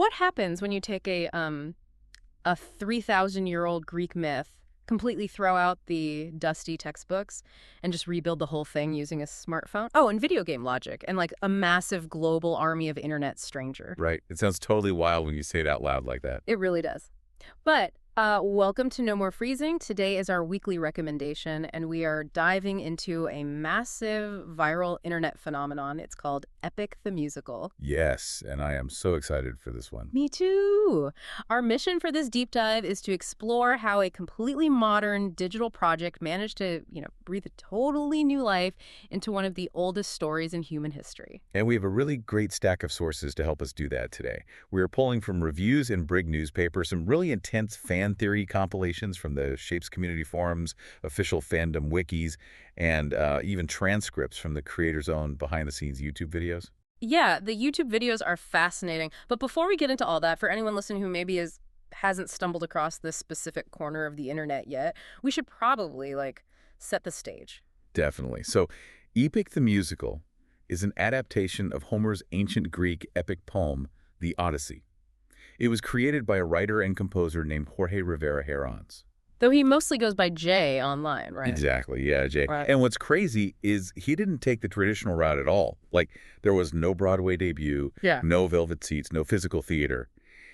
What happens when you take a 3,000-year-old Greek myth, completely throw out the dusty textbooks, and just rebuild the whole thing using a smartphone? Oh, and video game logic, and like a massive global army of internet stranger. Right. It sounds totally wild when you say it out loud like that. It really does. But welcome to No More Freezing. Today is our weekly recommendation, and we are diving into a massive viral internet phenomenon. It's called Epic the Musical. Yes, and I am so excited for this one. Me too. Our mission for this deep dive is to explore how a completely modern digital project managed to, breathe a totally new life into one of the oldest stories in human history. And we have a really great stack of sources to help us do that today. We are pulling from reviews in Brig newspaper, some really intense fan theory compilations from the Shapes community forums, official fandom wikis, and even transcripts from the creator's own behind-the-scenes YouTube videos. Yeah, the YouTube videos are fascinating. But before we get into all that, for anyone listening who maybe hasn't stumbled across this specific corner of the internet yet, we should probably, set the stage. Definitely. So, Epic the Musical is an adaptation of Homer's ancient Greek epic poem, the Odyssey. It was created by a writer and composer named Jorge Rivera Herons. Though he mostly goes by Jay online, right? Exactly, yeah, Jay. Right. And what's crazy is he didn't take the traditional route at all. There was no Broadway debut, Yeah. no velvet seats, no physical theater.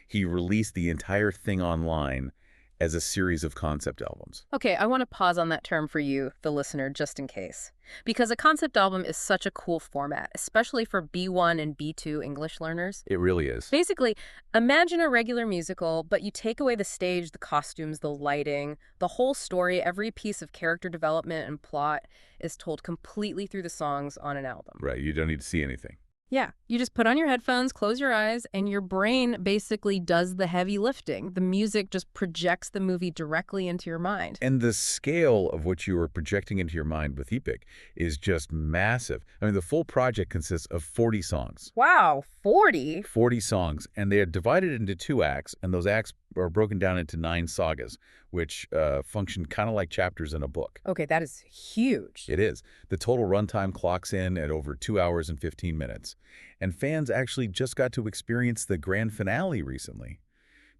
He released the entire thing online as a series of concept albums. Okay, I want to pause on that term for you, the listener, just in case. Because a concept album is such a cool format, especially for B1 and B2 English learners. It really is. Basically, imagine a regular musical, but you take away the stage, the costumes, the lighting, the whole story. Every piece of character development and plot is told completely through the songs on an album. Right, you don't need to see anything. Yeah, you just put on your headphones, close your eyes, and your brain basically does the heavy lifting. The music just projects the movie directly into your mind. And the scale of what you are projecting into your mind with Epic is just massive. I mean, the full project consists of 40 songs. Wow, 40? 40 songs, and they are divided into 2 acts, and those acts are broken down into 9 sagas, which function kind of like chapters in a book. Okay, that is huge. It is. The total runtime clocks in at over 2 hours and 15 minutes. And fans actually just got to experience the grand finale recently,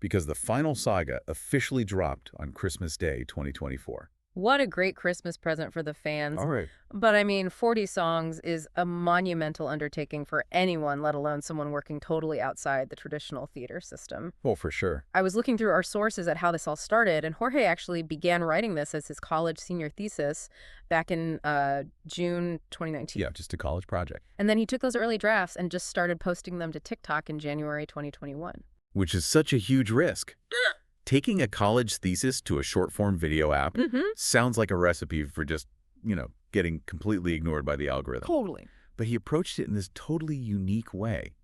because the final saga officially dropped on Christmas Day 2024. What a great Christmas present for the fans. All right. But I mean, 40 songs is a monumental undertaking for anyone, let alone someone working totally outside the traditional theater system. Well, for sure. I was looking through our sources at how this all started, and Jorge actually began writing this as his college senior thesis back in June 2019. Yeah, just a college project. And then he took those early drafts and just started posting them to TikTok in January 2021. Which is such a huge risk. Taking a college thesis to a short-form video app sounds like a recipe for just, getting completely ignored by the algorithm. Totally. But he approached it in this totally unique way.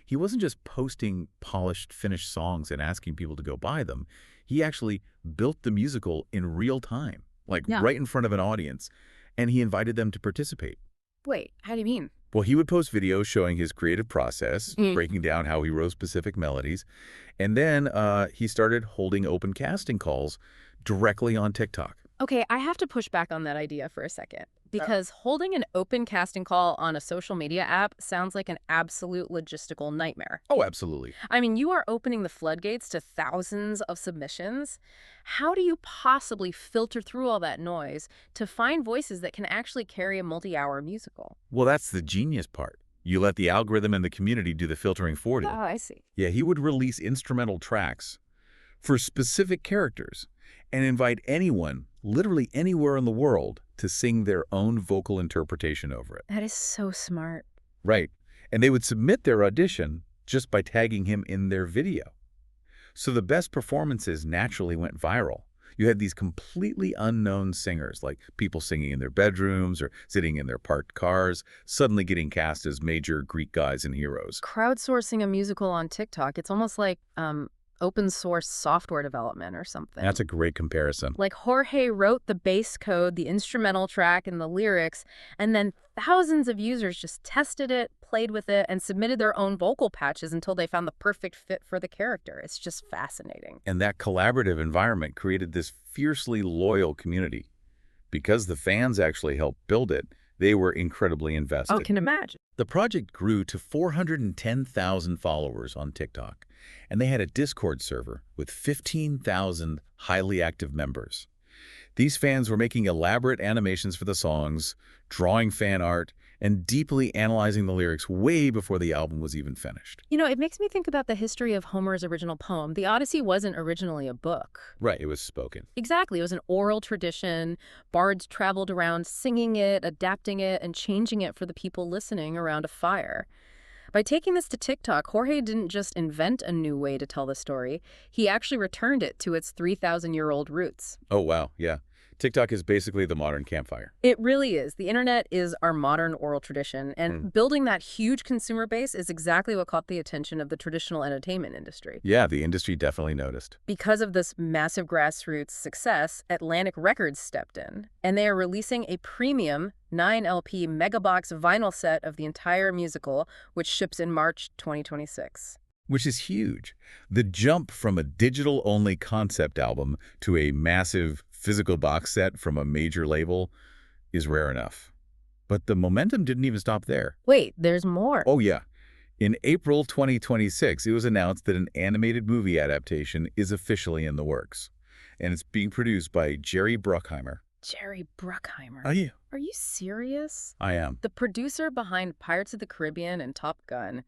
He wasn't just posting polished, finished songs and asking people to go buy them. He actually built the musical in real time, right in front of an audience, and he invited them to participate. Wait, how do you mean? Well, he would post videos showing his creative process, breaking down how he wrote specific melodies, and then he started holding open casting calls directly on TikTok. Okay, I have to push back on that idea for a second, because holding an open casting call on a social media app sounds like an absolute logistical nightmare. Oh, absolutely. I mean, you are opening the floodgates to thousands of submissions. How do you possibly filter through all that noise to find voices that can actually carry a multi-hour musical? Well, that's the genius part. You let the algorithm and the community do the filtering for you. Oh, I see. Yeah, he would release instrumental tracks for specific characters and invite anyone, literally anywhere in the world, to sing their own vocal interpretation over it. That is so smart. Right. And they would submit their audition just by tagging him in their video. So the best performances naturally went viral. You had these completely unknown singers, like people singing in their bedrooms or sitting in their parked cars, suddenly getting cast as major Greek guys and heroes. Crowdsourcing a musical on TikTok, it's almost like open source software development or something. That's a great comparison. Like Jorge wrote the bass code, the instrumental track, and the lyrics, and then thousands of users just tested it, played with it, and submitted their own vocal patches until they found the perfect fit for the character. It's just fascinating. And that collaborative environment created this fiercely loyal community. Because the fans actually helped build it, They were incredibly Oh, invested. can imagine. The project grew to 410,000 followers on TikTok, and they had a Discord server with 15,000 highly active members. These fans were making elaborate animations for the songs, drawing fan art, and deeply analyzing the lyrics way before the album was even finished. You know, it makes me think about the history of Homer's original poem. The Odyssey wasn't originally a book. Right, it was spoken. Exactly. It was an oral tradition. Bards traveled around singing it, adapting it, and changing it for the people listening around a fire. By taking this to TikTok, Jorge didn't just invent a new way to tell the story. He actually returned it to its 3,000-year-old roots. Oh, wow, yeah. TikTok is basically the modern campfire. It really is. The internet is our modern oral tradition, and building that huge consumer base is exactly what caught the attention of the traditional entertainment industry. Yeah, the industry definitely noticed. Because of this massive grassroots success, Atlantic Records stepped in, and they are releasing a premium 9 LP megabox vinyl set of the entire musical, which ships in March 2026. Which is huge. The jump from a digital-only concept album to a massive physical box set from a major label is rare enough. But the momentum didn't even stop there. Wait, there's more. Oh, yeah. In April 2026, it was announced that an animated movie adaptation is officially in the works. And it's being produced by Jerry Bruckheimer. Jerry Bruckheimer. Are you? Are you serious? I am. The producer behind Pirates of the Caribbean and Top Gun.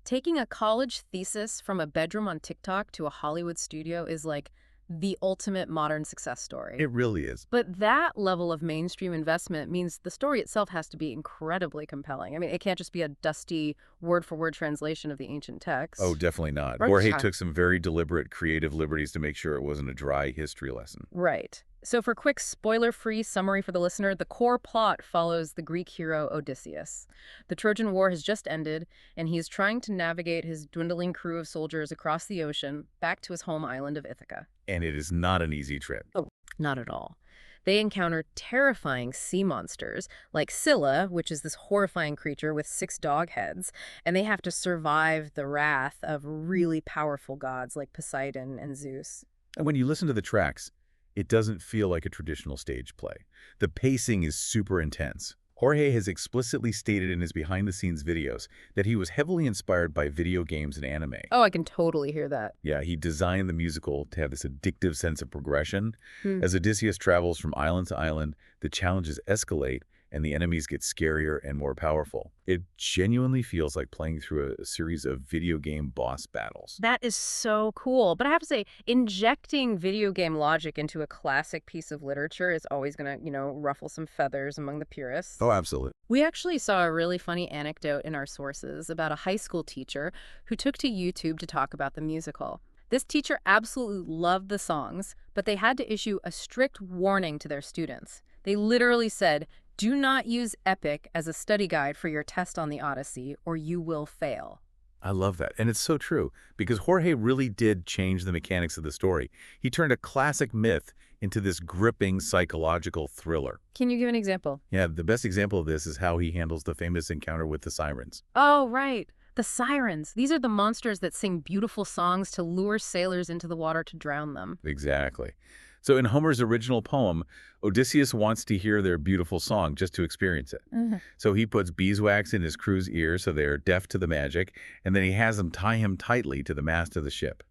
Taking a college thesis from a bedroom on TikTok to a Hollywood studio is like the ultimate modern success story. It really is. But that level of mainstream investment means the story itself has to be incredibly compelling. I mean, it can't just be a dusty word-for-word translation of the ancient text. Oh, definitely not. Right. Jorge took some very deliberate creative liberties to make sure it wasn't a dry history lesson. Right. So for quick spoiler-free summary for the listener, the core plot follows the Greek hero Odysseus. The Trojan War has just ended, and he is trying to navigate his dwindling crew of soldiers across the ocean back to his home island of Ithaca. And it is not an easy trip. Oh, not at all. They encounter terrifying sea monsters, like Scylla, which is this horrifying creature with 6 dog heads, and they have to survive the wrath of really powerful gods like Poseidon and Zeus. And when you listen to the tracks, it doesn't feel like a traditional stage play. The pacing is super intense. Jorge has explicitly stated in his behind-the-scenes videos that he was heavily inspired by video games and anime. Oh, I can totally hear that. Yeah, he designed the musical to have this addictive sense of progression. As Odysseus travels from island to island, the challenges escalate and the enemies get scarier and more powerful. It genuinely feels like playing through a series of video game boss battles. That is so cool. But I have to say, injecting video game logic into a classic piece of literature is always going to, ruffle some feathers among the purists. Oh, absolutely. We actually saw a really funny anecdote in our sources about a high school teacher who took to YouTube to talk about the musical. This teacher absolutely loved the songs, but they had to issue a strict warning to their students. They literally said, "Do not use Epic as a study guide for your test on the Odyssey, or you will fail." I love that. And it's so true, because Jorge really did change the mechanics of the story. He turned a classic myth into this gripping psychological thriller. Can you give an example? Yeah, the best example of this is how he handles the famous encounter with the sirens. Oh, right. The sirens. These are the monsters that sing beautiful songs to lure sailors into the water to drown them. Exactly. So in Homer's original poem, Odysseus wants to hear their beautiful song just to experience it. So he puts beeswax in his crew's ears so they're deaf to the magic, and then he has them tie him tightly to the mast of the ship.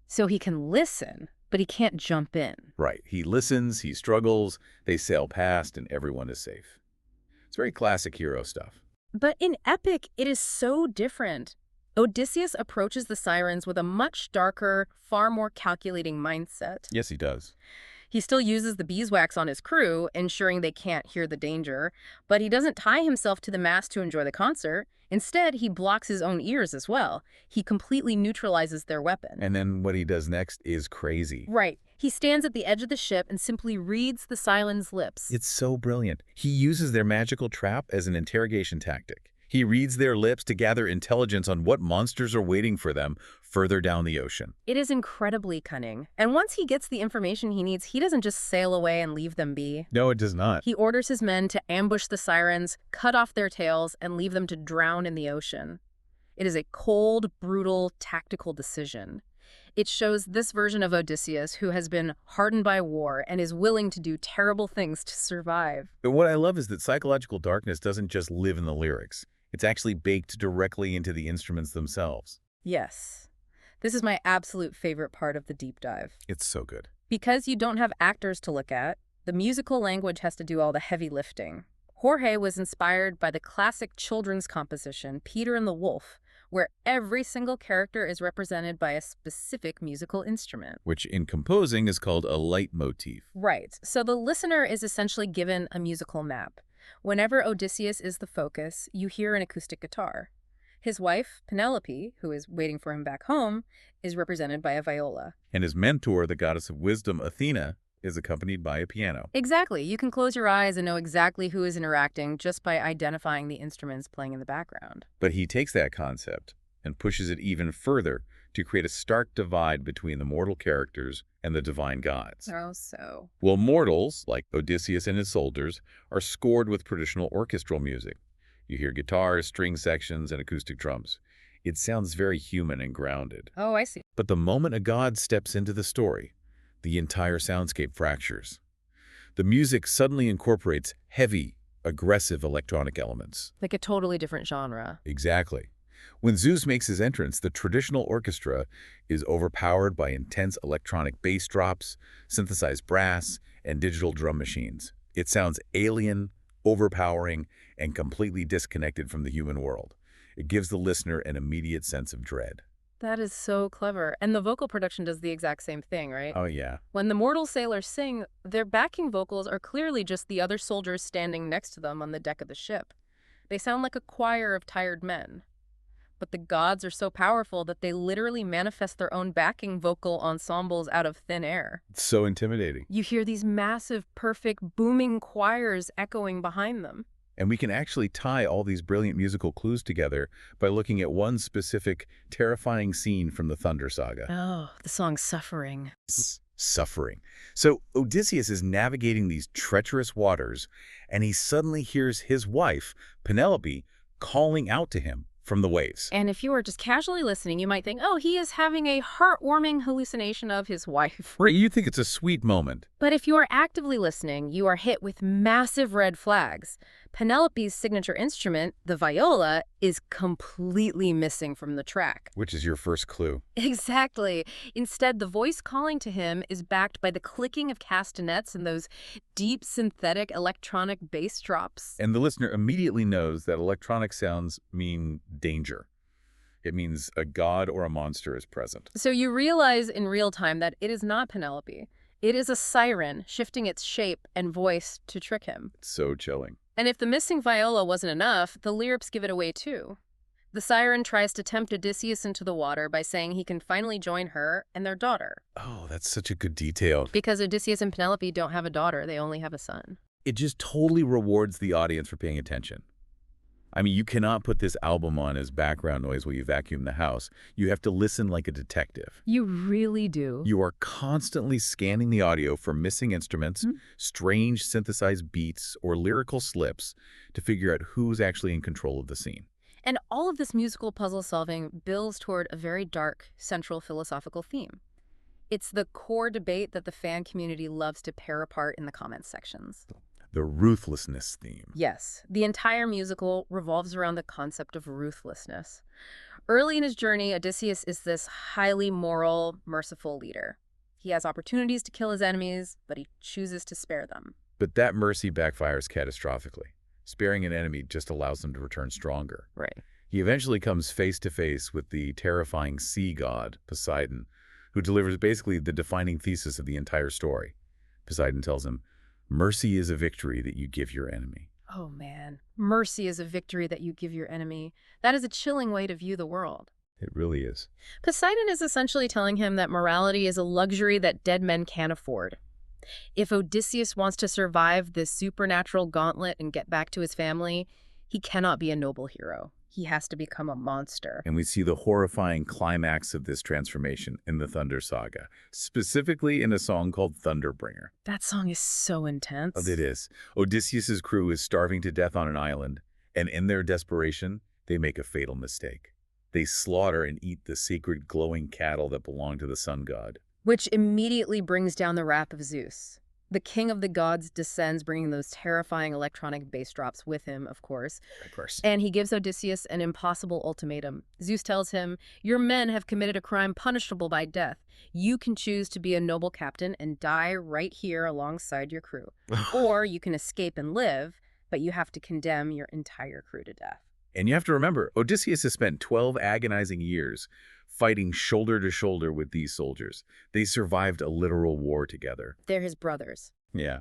So he can listen, but he can't jump in. Right. He listens, he struggles, they sail past, and everyone is safe. It's very classic hero stuff. But in Epic, it is so different. Odysseus approaches the sirens with a much darker, far more calculating mindset. Yes, he does. He still uses the beeswax on his crew, ensuring they can't hear the danger, but he doesn't tie himself to the mast to enjoy the concert. Instead, he blocks his own ears as well. He completely neutralizes their weapon. And then what he does next is crazy. Right. He stands at the edge of the ship and simply reads the sirens' lips. It's so brilliant. He uses their magical trap as an interrogation tactic. He reads their lips to gather intelligence on what monsters are waiting for them further down the ocean. It is incredibly cunning. And once he gets the information he needs, he doesn't just sail away and leave them be. No, it does not. He orders his men to ambush the sirens, cut off their tails, and leave them to drown in the ocean. It is a cold, brutal, tactical decision. It shows this version of Odysseus who has been hardened by war and is willing to do terrible things to survive. But what I love is that psychological darkness doesn't just live in the lyrics. It's actually baked directly into the instruments themselves. Yes. This is my absolute favorite part of the deep dive. It's so good. Because you don't have actors to look at, the musical language has to do all the heavy lifting. Jorge was inspired by the classic children's composition, Peter and the Wolf, where every single character is represented by a specific musical instrument. Which in composing is called a leitmotif. Right. So the listener is essentially given a musical map. Whenever Odysseus is the focus, you hear an acoustic guitar. His wife, Penelope, who is waiting for him back home, is represented by a viola. And his mentor, the goddess of wisdom, Athena, is accompanied by a piano. Exactly. You can close your eyes and know exactly who is interacting just by identifying the instruments playing in the background. But he takes that concept and pushes it even further to create a stark divide between the mortal characters and the divine gods. Oh, so. Well, mortals, like Odysseus and his soldiers, are scored with traditional orchestral music. You hear guitars, string sections, and acoustic drums. It sounds very human and grounded. Oh, I see. But the moment a god steps into the story, the entire soundscape fractures. The music suddenly incorporates heavy, aggressive electronic elements. Like a totally different genre. Exactly. When Zeus makes his entrance, the traditional orchestra is overpowered by intense electronic bass drops, synthesized brass, and digital drum machines. It sounds alien, overpowering, and completely disconnected from the human world. It gives the listener an immediate sense of dread. That is so clever. And the vocal production does the exact same thing, right? Oh, yeah. When the mortal sailors sing, their backing vocals are clearly just the other soldiers standing next to them on the deck of the ship. They sound like a choir of tired men. But the gods are so powerful that they literally manifest their own backing vocal ensembles out of thin air. It's so intimidating. You hear these massive, perfect, booming choirs echoing behind them. And we can actually tie all these brilliant musical clues together by looking at one specific, terrifying scene from the Thunder Saga. Oh, the song Suffering. Suffering. So Odysseus is navigating these treacherous waters, and he suddenly hears his wife, Penelope, calling out to him from the waves. And if you are just casually listening, you might think, oh, he is having a heartwarming hallucination of his wife. Right, you think it's a sweet moment. But if you are actively listening, you are hit with massive red flags. Penelope's signature instrument, the viola, is completely missing from the track. Which is your first clue. Exactly. Instead, the voice calling to him is backed by the clicking of castanets and those deep synthetic electronic bass drops. And the listener immediately knows that electronic sounds mean danger. It means a god or a monster is present. So you realize in real time that it is not Penelope. It is a siren shifting its shape and voice to trick him. It's so chilling. And if the missing viola wasn't enough, the lyrics give it away too. The siren tries to tempt Odysseus into the water by saying he can finally join her and their daughter. Oh, that's such a good detail. Because Odysseus and Penelope don't have a daughter, they only have a son. It just totally rewards the audience for paying attention. I mean, you cannot put this album on as background noise while you vacuum the house. You have to listen like a detective. You really do. You are constantly scanning the audio for missing instruments, strange synthesized beats, or lyrical slips to figure out who's actually in control of the scene. And all of this musical puzzle solving builds toward a very dark, central philosophical theme. It's the core debate that the fan community loves to tear apart in the comments sections. The ruthlessness theme. Yes, the entire musical revolves around the concept of ruthlessness. Early in his journey, Odysseus is this highly moral, merciful leader. He has opportunities to kill his enemies, but he chooses to spare them. But that mercy backfires catastrophically. Sparing an enemy just allows them to return stronger. Right. He eventually comes face to face with the terrifying sea god, Poseidon, who delivers basically the defining thesis of the entire story. Poseidon tells him, "Mercy is a victory that you give your enemy." Oh man, mercy is a victory that you give your enemy. That is a chilling way to view the world. It really is. Poseidon is essentially telling him that morality is a luxury that dead men can't afford. If Odysseus wants to survive this supernatural gauntlet and get back to his family, he cannot be a noble hero. He has to become a monster. And we see the horrifying climax of this transformation in the Thunder Saga, specifically in a song called Thunderbringer. That song is so intense. Oh, it is. Odysseus' crew is starving to death on an island, and in their desperation, they make a fatal mistake. They slaughter and eat the sacred glowing cattle that belong to the sun god. Which immediately brings down the wrath of Zeus. The king of the gods descends, bringing those terrifying electronic bass drops with him, of course. Of course. And he gives Odysseus an impossible ultimatum. Zeus tells him, "Your men have committed a crime punishable by death. You can choose to be a noble captain and die right here alongside your crew. Or you can escape and live, but you have to condemn your entire crew to death." And you have to remember, Odysseus has spent 12 agonizing years fighting shoulder to shoulder with these soldiers. They survived a literal war together. They're his brothers. Yeah.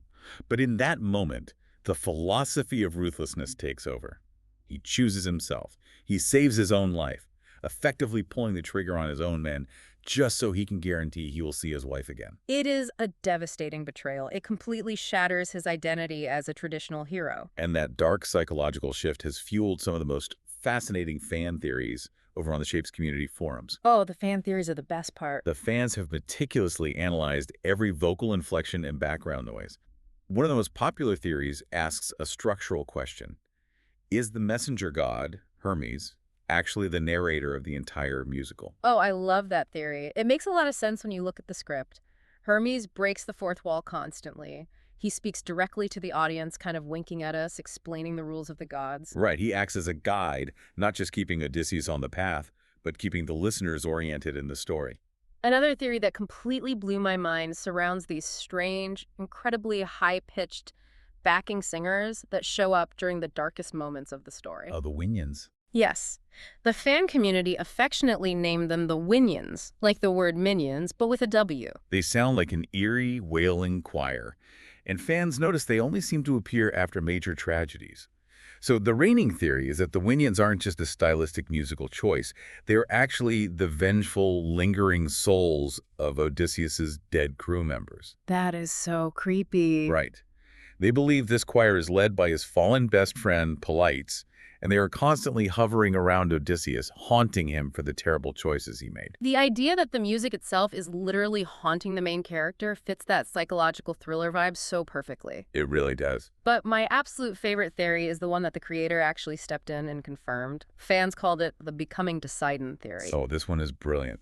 But in that moment, the philosophy of ruthlessness takes over. He chooses himself. He saves his own life, effectively pulling the trigger on his own men just so he can guarantee he will see his wife again. It is a devastating betrayal. It completely shatters his identity as a traditional hero. And that dark psychological shift has fueled some of the most fascinating fan theories over on the Shapes community forums. Oh, the fan theories are the best part. The fans have meticulously analyzed every vocal inflection and background noise. One of the most popular theories asks a structural question. Is the messenger god, Hermes, actually the narrator of the entire musical? Oh, I love that theory. It makes a lot of sense when you look at the script. Hermes breaks the fourth wall constantly. He speaks directly to the audience, kind of winking at us, explaining the rules of the gods. Right, he acts as a guide, not just keeping Odysseus on the path, but keeping the listeners oriented in the story. Another theory that completely blew my mind surrounds these strange, incredibly high-pitched backing singers that show up during the darkest moments of the story. Oh, the Winions. Yes. The fan community affectionately named them the Winions, like the word minions, but with a W. They sound like an eerie, wailing choir, and fans notice they only seem to appear after major tragedies. So the reigning theory is that the Winions aren't just a stylistic musical choice. They're actually the vengeful, lingering souls of Odysseus's dead crew members. That is so creepy. Right. They believe this choir is led by his fallen best friend, Polites, and they are constantly hovering around Odysseus, haunting him for the terrible choices he made. The idea that the music itself is literally haunting the main character fits that psychological thriller vibe so perfectly. It really does. But my absolute favorite theory is the one that the creator actually stepped in and confirmed. Fans called it the becoming Poseidon theory. Oh, this one is brilliant.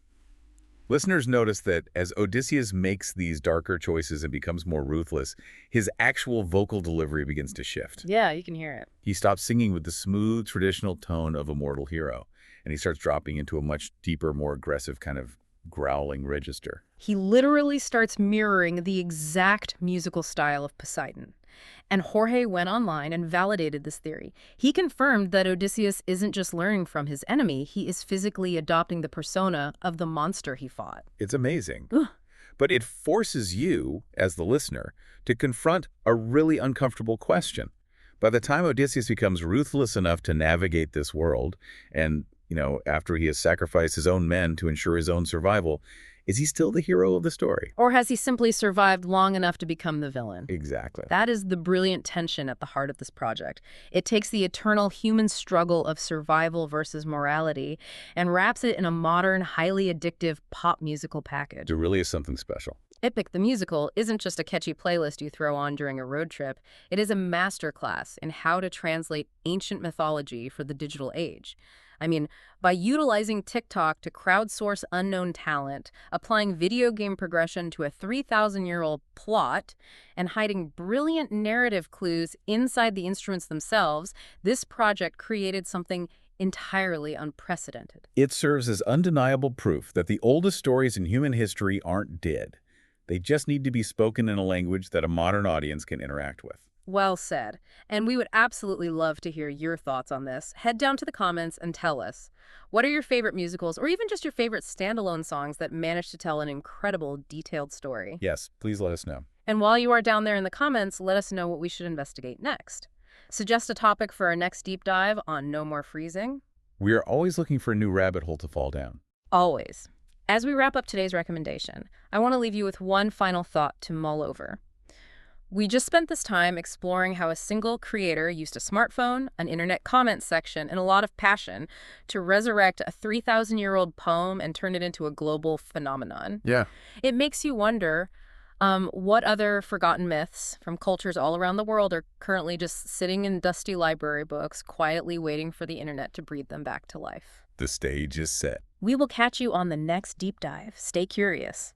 Listeners notice that as Odysseus makes these darker choices and becomes more ruthless, his actual vocal delivery begins to shift. Yeah, you can hear it. He stops singing with the smooth, traditional tone of a mortal hero, and he starts dropping into a much deeper, more aggressive kind of growling register. He literally starts mirroring the exact musical style of Poseidon. And Jorge went online and validated this theory. He confirmed that Odysseus isn't just learning from his enemy, he is physically adopting the persona of the monster he fought. It's amazing. Ugh. But it forces you, as the listener, to confront a really uncomfortable question. By the time Odysseus becomes ruthless enough to navigate this world, and, after he has sacrificed his own men to ensure his own survival, is he still the hero of the story? Or has he simply survived long enough to become the villain? Exactly. That is the brilliant tension at the heart of this project. It takes the eternal human struggle of survival versus morality and wraps it in a modern, highly addictive pop musical package. It really is something special. Epic the Musical isn't just a catchy playlist you throw on during a road trip. It is a masterclass in how to translate ancient mythology for the digital age. I mean, by utilizing TikTok to crowdsource unknown talent, applying video game progression to a 3,000-year-old plot, and hiding brilliant narrative clues inside the instruments themselves, this project created something entirely unprecedented. It serves as undeniable proof that the oldest stories in human history aren't dead. They just need to be spoken in a language that a modern audience can interact with. Well said. And we would absolutely love to hear your thoughts on this. Head down to the comments and tell us. What are your favorite musicals, or even just your favorite standalone songs that manage to tell an incredible, detailed story? Yes, please let us know. And while you are down there in the comments, let us know what we should investigate next. Suggest a topic for our next deep dive on No More Freezing. We are always looking for a new rabbit hole to fall down. Always. As we wrap up today's recommendation, I want to leave you with one final thought to mull over. We just spent this time exploring how a single creator used a smartphone, an internet comment section, and a lot of passion to resurrect a 3,000-year-old poem and turn it into a global phenomenon. Yeah. It makes you wonder what other forgotten myths from cultures all around the world are currently just sitting in dusty library books, quietly waiting for the internet to breathe them back to life. The stage is set. We will catch you on the next deep dive. Stay curious.